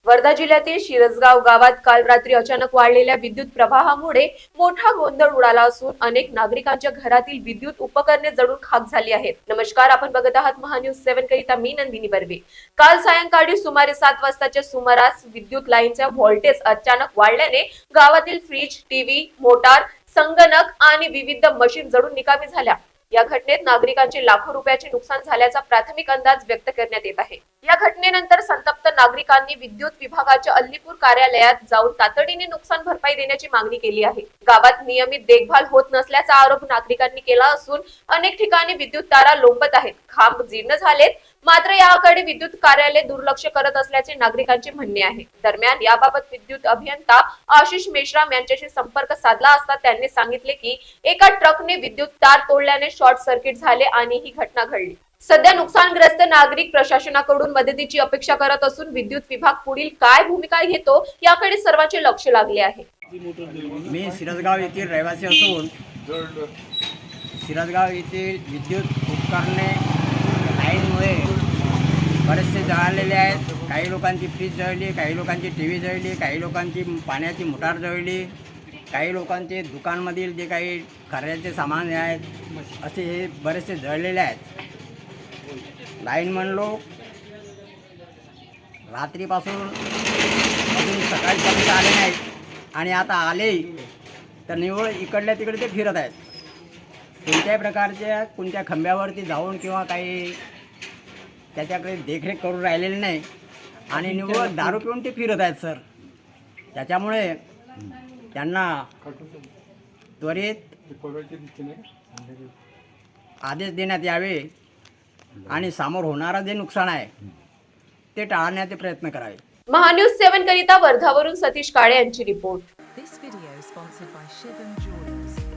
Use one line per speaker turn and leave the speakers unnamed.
वर्धा जिल्ह्यातील शिरसगाव गावात काल रात्री अचानक वाढलेल्या विद्युत प्रवाहामुळे मोठा गोंधळ उडाला असून अनेक नागरिकांच्या घरातील विद्युत उपकरणे जळून खाक झाली आहेत. नमस्कार, आपण बघत आहात महान्यूज 7 करिता मी नंदिनी बर्वे. काल सायंकाळी सुमारे 7 वाजताच्या सुमारास विद्युत लाईनचा व्होल्टेज अचानक वाढल्याने गावातील फ्रीज, टीव्ही, मोटार, संगणक आणि विविध मशीन जळून निकामी झाल्या. या घटनेत नागरिकांचे लाखो रुपयाचे नुकसान झाल्याचा प्राथमिक अंदाज व्यक्त करण्यात येत आहे. या घटनेनंतर संतप्त नागरिकांनी विद्युत विभागाच्या अल्लीपूर कार्यालयात जाऊन तातडीने नुकसान भरपाई देण्याची मागणी केली आहे. गावात नियमित देखभाल होत नसल्याचा आरोप नागरिकांनी केला असून अनेक ठिकाणी विद्युत तारा लोंबत आहेत, खांब जीर्ण झालेत. मात्र याकडे विद्युत कार्यालय दुर्लक्ष करत असल्याचे नागरिकांचे म्हणणे आहे. दरम्यान याबाबत विद्युत अभियंता आशिष मेश्राम यांच्याशी संपर्क साधला असता त्यांनी सांगितले की एका ट्रकने विद्युत तार तोडल्याने शॉर्ट सर्किट झाले आणि ही घटना घडली. सध्या नुकसानग्रस्त नागरिक प्रशासनाकडून मदतीची अपेक्षा करत असून विद्युत विभाग पुढील काय भूमिका घेतो याकडे सर्वांचे लक्ष लागले आहे.
मी शिरसगाव येथील रहिवासी असून शिरसगाव येथील विद्युत उपकरणे लाईनमुळे बरेचसे जळालेले आहेत. काही लोकांची फ्रीज जळली, काही लोकांची टी व्ही जळली, काही लोकांची पाण्याची मोटार जळली, काही लोकांचे दुकानमधील जे काही खऱ्याचे सामान आहेत असे हे बरेचसे जळलेले आहेत. लाईनमन लोक रात्रीपासून अजून सकाळपर्यंत आले नाहीत आणि आता आले तर निव्वळ इकडल्या तिकडे ते फिरत आहेत. कोणत्याही प्रकारच्या कोणत्या खंब्यावरती जाऊन किंवा काही त्याच्याकडे देखरेख करून राहिलेले नाही आणि निव्वळ दारू पिऊन ते फिरत आहेत सर. त्याच्यामुळे त्यांना त्वरित आदेश देण्यात यावे आणि समोर होणारा जे नुकसान आहे ते टाळण्याचे प्रयत्न करावे.
महान्यूज 7 करिता वर्धावरून सतीश काळे यांची report.
This video is sponsored by Shivam Jewelers.